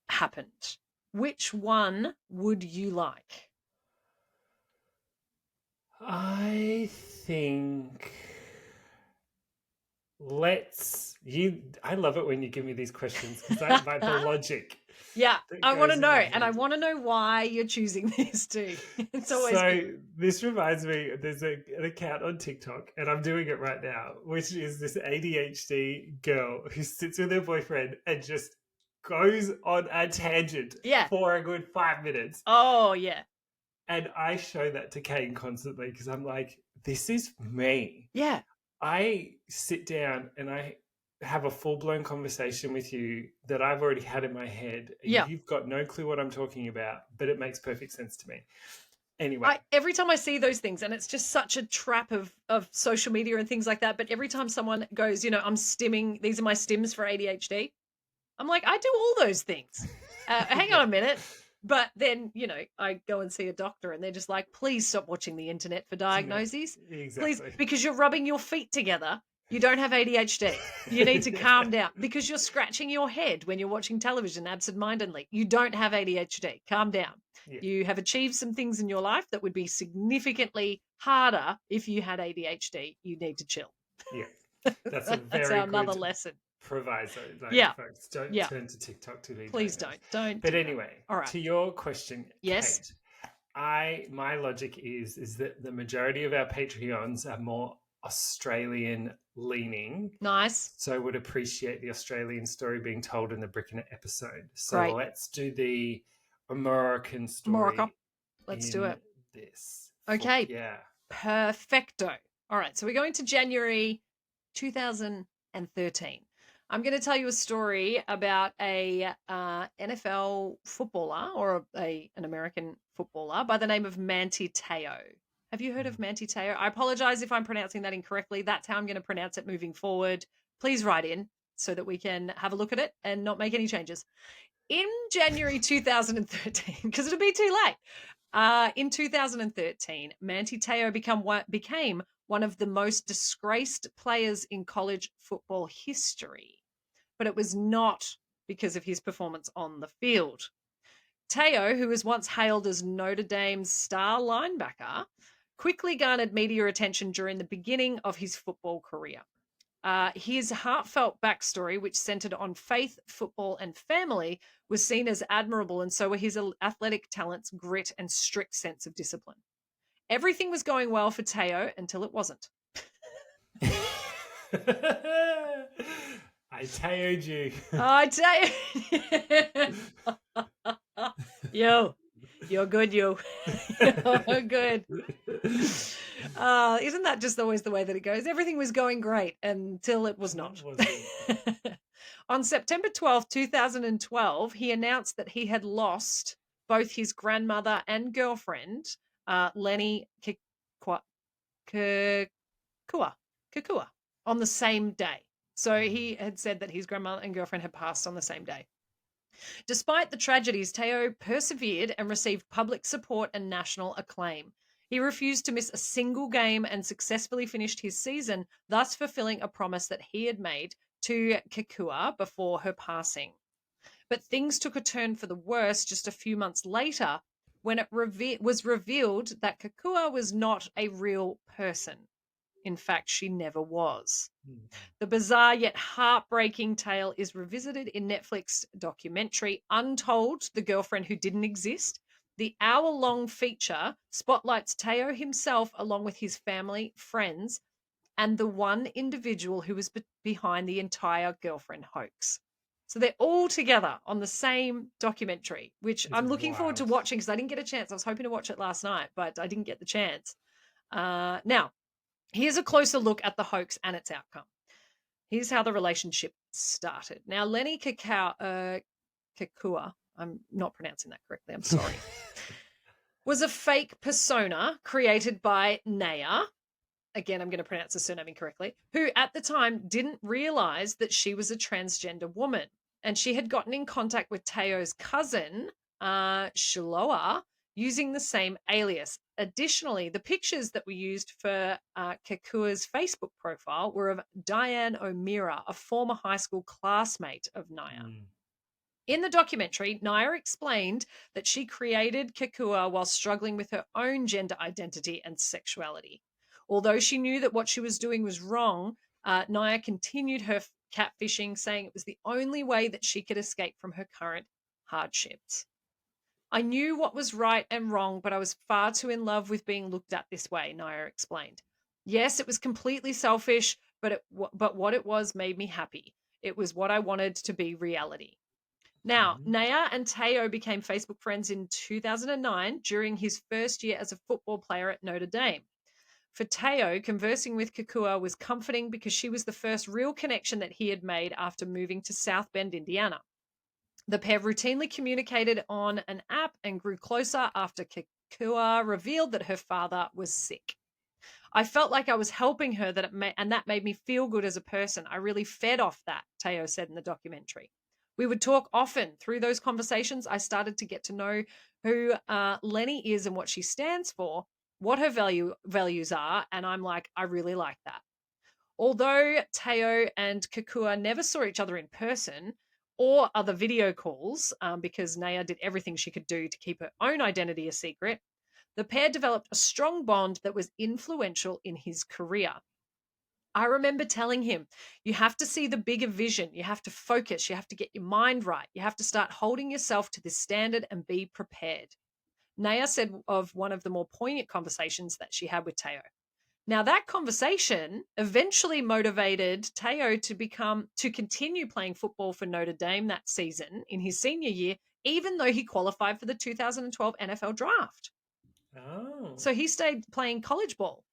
happened. Which one would you like? I think I love it when you give me these questions because I like the logic. Yeah, I want to know, and I want to know why you're choosing this too. It's always good. This reminds me, there's an account on TikTok, and I'm doing it right now, which is this ADHD girl who sits with her boyfriend and just goes on a tangent for a good 5 minutes. Oh, yeah. And I show that to Kane constantly because I'm like, this is me. Yeah. I sit down and I have a full-blown conversation with you that I've already had in my head. Yeah. You've got no clue what I'm talking about, but it makes perfect sense to me. Anyway. Every time I see those things, and it's just such a trap of social media and things like that, but every time someone goes, I'm stimming, these are my stims for ADHD, I'm like, I do all those things. Hang on a minute. But then, I go and see a doctor and they're just like, please stop watching the internet for diagnoses. Exactly. Please, because you're rubbing your feet together. You don't have ADHD. You need to calm down because you're scratching your head when you're watching television absentmindedly. You don't have ADHD. Calm down. Yeah. You have achieved some things in your life that would be significantly harder if you had ADHD. You need to chill. Yeah. That's another lesson. Proviso. Folks, don't turn to TikTok to be Please don't. But anyway, all right. To your question, yes, Kate, my logic is that the majority of our Patreons are more Australian leaning. Nice. So would appreciate the Australian story being told in the Brickenet episode. So let's do the American story. Let's do it. This. Okay. Yeah. Perfecto. All right. So we're going to January 2013. I'm going to tell you a story about a NFL footballer or an American footballer by the name of Manti Te'o. Have you heard of Manti Te'o? I apologize if I'm pronouncing that incorrectly. That's how I'm going to pronounce it moving forward. Please write in so that we can have a look at it and not make any changes. In January 2013, because it'll be too late, in 2013, Manti Te'o became one of the most disgraced players in college football history. But it was not because of his performance on the field. Te'o, who was once hailed as Notre Dame's star linebacker, quickly garnered media attention during the beginning of his football career. His heartfelt backstory, which centered on faith, football, and family, was seen as admirable, and so were his athletic talents, grit, and strict sense of discipline. Everything was going well for Te'o until it wasn't. I Te'o'd you. I Te'o. Yo, you're good, yo. You're good. Isn't that just always the way that it goes? Everything was going great until it was not. On September 12th, 2012, he announced that he had lost both his grandmother and girlfriend, Lenny Kekua, on the same day. So he had said that his grandmother and girlfriend had passed on the same day. Despite the tragedies, Te'o persevered and received public support and national acclaim. He refused to miss a single game and successfully finished his season, thus fulfilling a promise that he had made to Kekua before her passing. But things took a turn for the worse just a few months later when it was revealed that Kekua was not a real person. In fact, she never was. The bizarre yet heartbreaking tale is revisited in Netflix documentary Untold, The Girlfriend Who Didn't Exist. The hour-long feature spotlights Te'o himself along with his family, friends, and the one individual who was behind the entire girlfriend hoax. So they're all together on the same documentary, which I'm looking forward to watching because I didn't get a chance. I was hoping to watch it last night, but I didn't get the chance. Now, here's a closer look at the hoax and its outcome. Here's how the relationship started. Now, Lenny Kekua, I'm not pronouncing that correctly, I'm sorry, was a fake persona created by Naya, again, I'm going to pronounce the surname incorrectly, who at the time didn't realize that she was a transgender woman. And she had gotten in contact with Te'o's cousin, Shiloah, using the same alias. Additionally, the pictures that were used for Kekua's Facebook profile were of Diane O'Meara, a former high school classmate of Naya. In the documentary, Naya explained that she created Kekua while struggling with her own gender identity and sexuality. Although she knew that what she was doing was wrong, Naya continued her catfishing, saying it was the only way that she could escape from her current hardships. I knew what was right and wrong, but I was far too in love with being looked at this way, Naya explained. Yes, it was completely selfish, but what it was made me happy. It was what I wanted to be reality. Now, Naya and Teo became Facebook friends in 2009 during his first year as a football player at Notre Dame. For Teo, conversing with Kekua was comforting because she was the first real connection that he had made after moving to South Bend, Indiana. The pair routinely communicated on an app and grew closer after Kekua revealed that her father was sick. I felt like I was helping her, and that made me feel good as a person. I really fed off that, Teo said in the documentary. We would talk often. Through those conversations, I started to get to know who Lenny is and what she stands for, what her values are, and I'm like, I really like that. Although Teo and Kekua never saw each other in person or other video calls, because Naya did everything she could do to keep her own identity a secret, the pair developed a strong bond that was influential in his career. I remember telling him, you have to see the bigger vision. You have to focus. You have to get your mind right. You have to start holding yourself to this standard and be prepared. Naya said of one of the more poignant conversations that she had with Teo. Now, that conversation eventually motivated Teo to continue playing football for Notre Dame that season in his senior year, even though he qualified for the 2012 NFL draft. Oh. So he stayed playing college ball.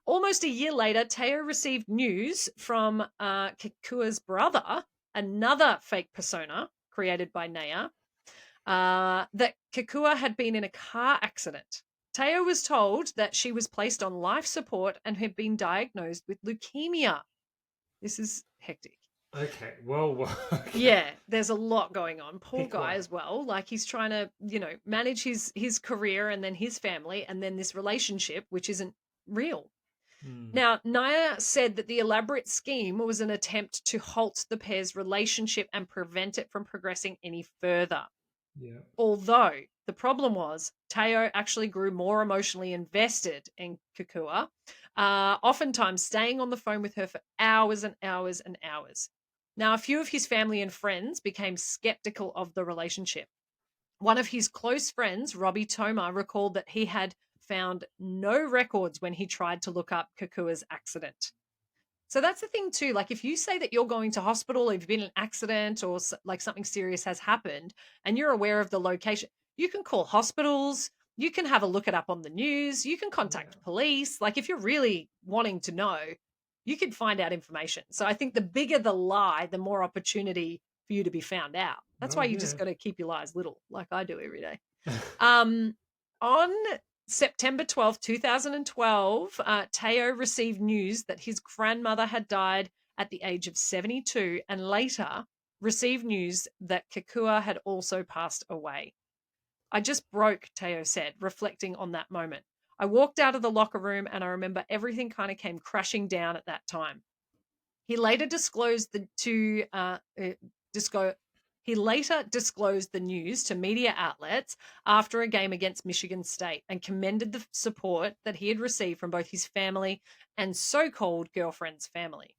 Almost a year later, Teo received news from Kekua's brother, another fake persona created by Naya, that Kekua had been in a car accident. Teo was told that she was placed on life support and had been diagnosed with leukemia. This is hectic. Okay, well, okay. Yeah, there's a lot going on. Poor guy as well. Like he's trying to, manage his career and then his family and then this relationship, which isn't real. Now, Naya said that the elaborate scheme was an attempt to halt the pair's relationship and prevent it from progressing any further. Yeah. Although the problem was Teo actually grew more emotionally invested in Kekua, oftentimes staying on the phone with her for hours and hours and hours. Now, a few of his family and friends became skeptical of the relationship. One of his close friends, Robbie Toma, recalled that he had found no records when he tried to look up Kekua's accident. So that's the thing too. Like if you say that you're going to hospital, if you've been in an accident or like something serious has happened and you're aware of the location, you can call hospitals, you can have a look it up on the news, you can contact police. Like if you're really wanting to know, you can find out information. So I think the bigger the lie, the more opportunity for you to be found out. That's why you just got to keep your lies little, like I do every day. On September 12th, 2012, Teo received news that his grandmother had died at the age of 72 and later received news that Kekua had also passed away. I just broke, Teo said, reflecting on that moment. I walked out of the locker room and I remember everything kind of came crashing down at that time. He later disclosed the news to media outlets after a game against Michigan State and commended the support that he had received from both his family and so-called girlfriend's family.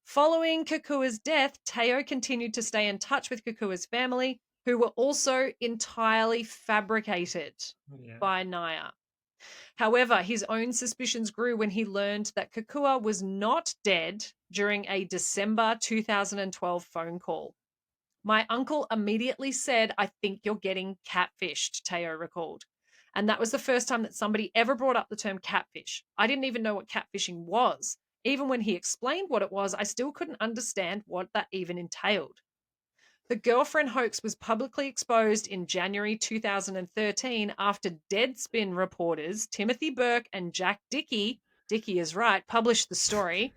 Following Kekua's death, Teo continued to stay in touch with Kekua's family, who were also entirely fabricated by Naya. However, his own suspicions grew when he learned that Kekua was not dead during a December 2012 phone call. My uncle immediately said, I think you're getting catfished, Teo recalled. And that was the first time that somebody ever brought up the term catfish. I didn't even know what catfishing was. Even when he explained what it was, I still couldn't understand what that even entailed. The girlfriend hoax was publicly exposed in January 2013 after Deadspin reporters Timothy Burke and Jack Dickey is right, published the story.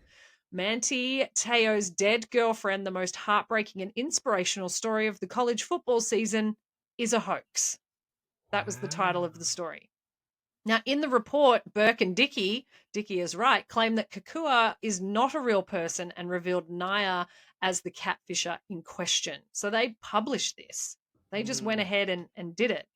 Manti Te'o's dead girlfriend, the most heartbreaking and inspirational story of the college football season, is a hoax. That was the title of the story. Now, in the report, Burke and Dickey is right, claimed that Kekua is not a real person and revealed Naya as the catfisher in question. So they published this. They just went ahead and did it.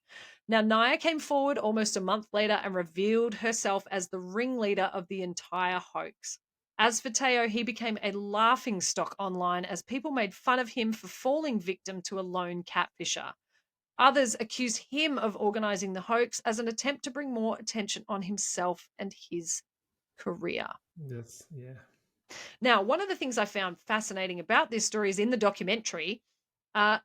Now, Naya came forward almost a month later and revealed herself as the ringleader of the entire hoax. As for Teo, he became a laughingstock online as people made fun of him for falling victim to a lone catfisher. Others accuse him of organizing the hoax as an attempt to bring more attention on himself and his career. Yes, yeah. Now, one of the things I found fascinating about this story is in the documentary,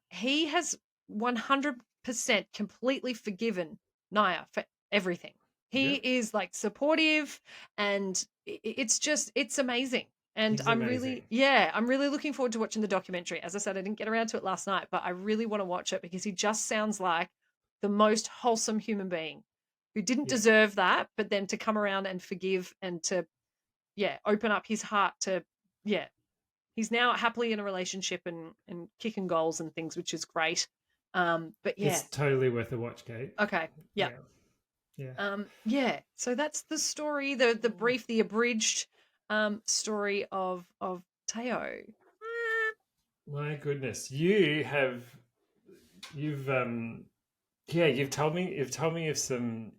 he has 100% completely forgiven Naya for everything. He is like supportive, and it's amazing. And He's I'm amazing. I'm really looking forward to watching the documentary. As I said, I didn't get around to it last night, but I really want to watch it because he just sounds like the most wholesome human being who didn't deserve that, but then to come around and forgive and to, open up his heart to, he's now happily in a relationship and kicking goals and things, which is great. But yeah. It's totally worth a watch, Kate. Okay. Yeah. So that's the story, the brief, the abridged story of Teo. My goodness, you've told me of some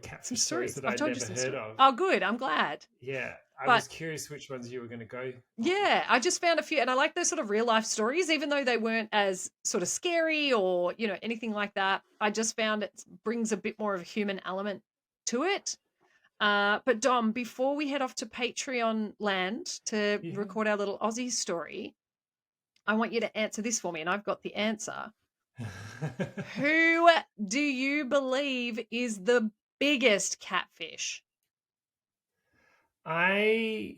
catfish stories that I'd never heard of. Oh, good. I'm glad. Yeah, I was curious which ones you were going to go. Yeah, I just found a few, and I like those sort of real life stories, even though they weren't as sort of scary or anything like that. I just found it brings a bit more of a human element to it. But Dom, before we head off to Patreon land to record our little Aussie story, I want you to answer this for me, and I've got the answer. Who do you believe is the biggest catfish? I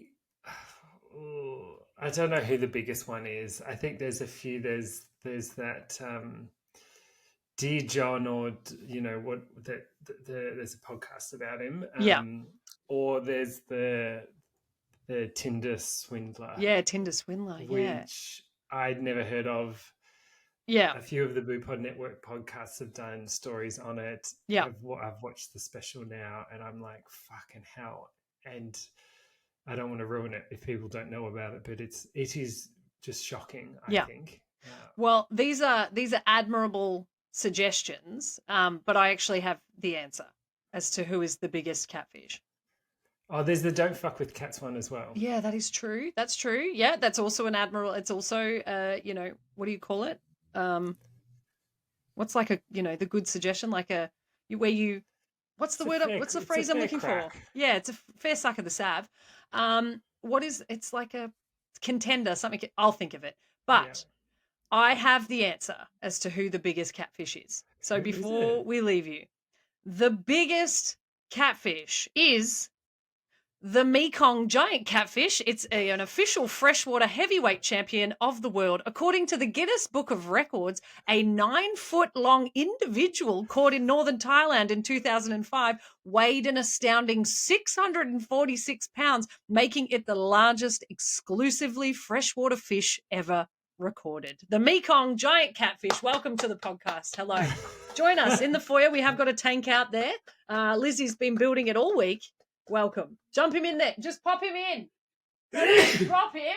don't know who the biggest one is. I think there's a few. There's that Dear John, or there's a podcast about him. Or there's the Tinder swindler. Yeah, Tinder swindler. Which I'd never heard of. Yeah. A few of the BooPod Network podcasts have done stories on it. Yeah. I've watched the special now, and I'm like, fucking hell. And I don't want to ruin it if people don't know about it, but it is just shocking, I think. Well, these are admirable suggestions, but I actually have the answer as to who is the biggest catfish. Oh, there's the Don't Fuck With Cats one as well. Yeah, that is true. That's true. Yeah, that's also an admirable. It's also, what do you call it? What's like the good suggestion, like what's the word? What's the phrase I'm looking for? Yeah, it's a fair suck of the sav. It's like a contender, something. I'll think of it. But I have the answer as to who the biggest catfish is. So before we leave you, the biggest catfish is the Mekong giant catfish. It's an official freshwater heavyweight champion of the world. According to the Guinness Book of Records, a 9-foot-long individual caught in northern Thailand in 2005 weighed an astounding 646 pounds, making it the largest exclusively freshwater fish ever recorded. The Mekong giant catfish. Welcome to the podcast. Hello. Join us in the foyer. We have got a tank out there. Lizzie's been building it all week. Welcome. Jump him in there. Just pop him in. Don't drop him.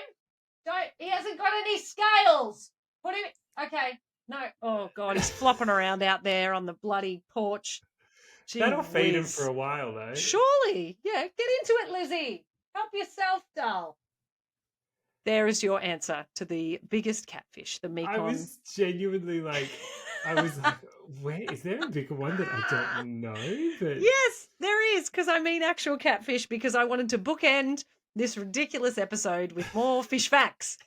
He hasn't got any scales. Put him in. Okay. No. Oh, God. He's flopping around out there on the bloody porch. That'll feed him for a while, though. Surely. Yeah. Get into it, Lizzie. Help yourself, doll. There is your answer to the biggest catfish, the Mekong. I was genuinely like, where is there a bigger one that I don't know? But yes, there is, because I mean actual catfish, because I wanted to bookend this ridiculous episode with more fish facts.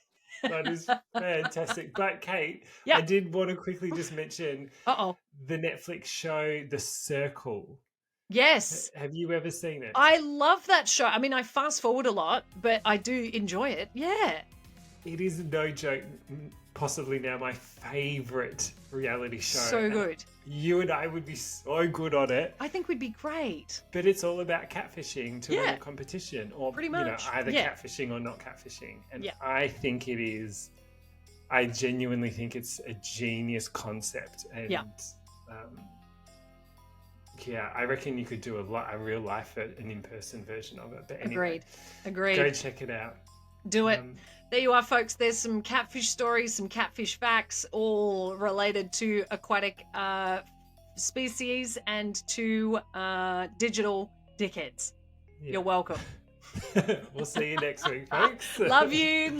That is fantastic. But Kate, I did want to quickly just mention the Netflix show The Circle. Yes. Have you ever seen it? I love that show. I mean, I fast forward a lot, but I do enjoy it. Yeah. It is no joke, possibly now my favourite reality show. So good. You and I would be so good on it. I think we'd be great. But it's all about catfishing to win a competition, or pretty much. Either catfishing or not catfishing. And I think it is. I genuinely think it's a genius concept, and I reckon you could do a real life, an in-person version of it. But anyway, Agreed. Go check it out. Do it. There you are, folks. There's some catfish stories, some catfish facts, all related to aquatic species and to digital dickheads. You're welcome. We'll see you next week, folks. Love you.